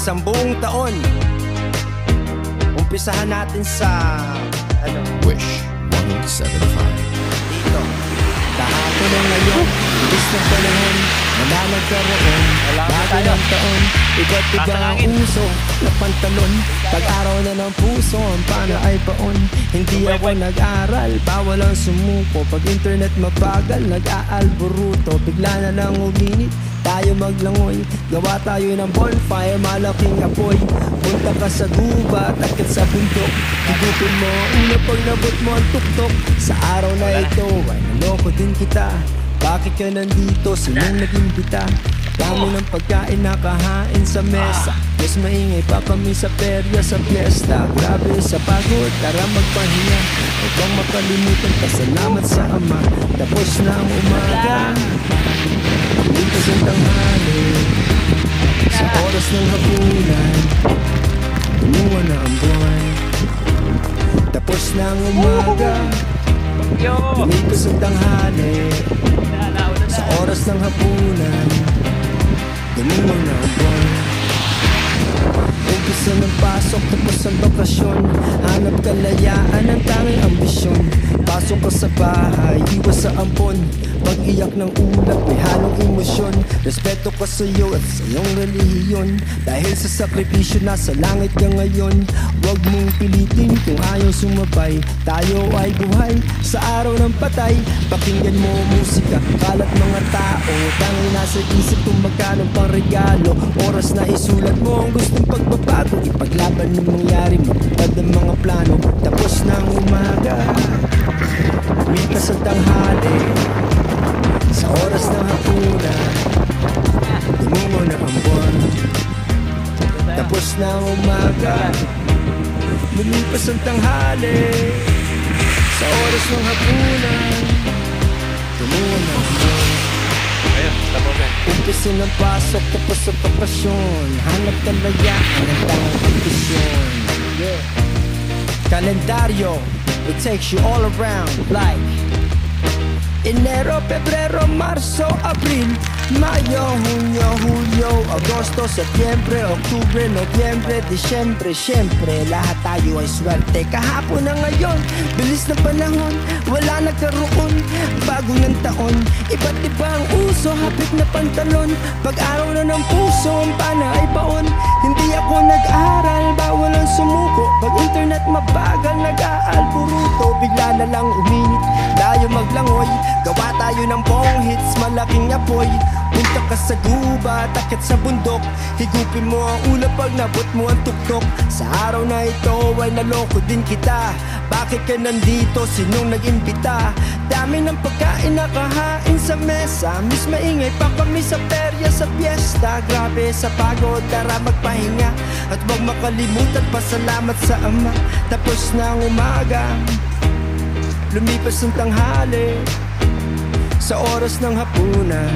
isang buong taon. Umpisahan natin sa Wish 1075. dito. Kahapon na ngayon, bilis ng panahon, wala nagkaroon. Bago ng taon, iba't iba ang uso na pantalon. Pag-araw na ng puso, ang pana ay paon. Hindi ako nag-aral, bawal ang sumuko. Pag internet mabagal, nag-aalboruto. Bigla na lang uminit, tayo maglangoy. Gawa tayo ng bonfire, malaking apoy. Punta ka sa gubat, akit sa bundok. Higupin mo, una pag nabot mo ang tuktok. Sa araw na ito, ay naloko din kita. Bakit ka nandito? Sinong nag-imbita? Dami ng pagkain nakahain sa mesa. Mas maingay pa kami sa perya sa fiesta. Grabe sa pagod, tara magpahinga. Huwag kang makalimutan, pasalamat sa Ama. Tapos na ang umaga, lipas ang tanghali. Sa oras ng hapunan, tumuwa na ang buwan. Tapos na ang umaga, lipas ang tanghali. Sa oras ng hapunan, tumuwa na ang buwan. Umpisa ng pasok, tapos ang bakasyon. Hanap kalayaan ang tanging ambisyon. Pasok ka sa bahay, iwas sa ampon. Pag-iyak ng ulap, may halong emosyon. Respeto ka sa iyo at sa iyong relihiyon. Dahil sa sakripisyo, nasa langit ka ngayon. Huwag mong pilitin kung ayaw sumabay. Tayo ay buhay sa araw ng patay. Pakinggan mo musika, kalat mga tao. Tanging nasa isip kung magkano pang regalo. Oras na isulat mo ang gustong pagbabago. Ipaglaban ng mangyari, magpapad ang mga plano. Tapos na ang umaga, mitas ang tanghali. Sa oras ng hapunan, tumungo na ang buwan. Tapos na ang umaga, lumipas ang tanghali. Sa oras ng hapunan, tumungo na ang buwan. Umpisa ng pasok, tapos ang bakasyon. Hanap kalayaan ang tanging kondisyon. Kalendaryo, it takes you all around like Enero, Pebrero, Marzo, Abril, Mayo, Junio, Julio, Agosto, Septiembre, Oktubre, Nobyembre, Disyembre. Siyempre, lahat tayo ay swerte. Kahapon na ngayon, bilis ng panahon, wala nagkaroon. Bago ng taon, iba't iba ang uso, hapit na pantalon. Pag-araw na ng puso, ang pana ay baon. Hindi ako nag-aral, bawal ang sumuko. Pag internet mabagal, nag-aalburuto. Bigla na lang uminit, tayo maglangoy. Gawa tayo ng bong hits, malaking apoy. Punta ka sa gubat, akit sa bundok. Higupin mo ang ulap pag nabot mo ang tuktok. Sa araw na ito ay naloko din kita. Bakit ka nandito? Sinong nag-imbita? Dami ng pagkain nakahain sa mesa. Mas maingay pa kami sa perya sa fiesta. Grabe sa pagod, tara magpahinga. At huwag makalimutan, pasalamat sa Ama. Tapos na ang umaga, lumipas ang tanghali. Sa oras ng hapunan,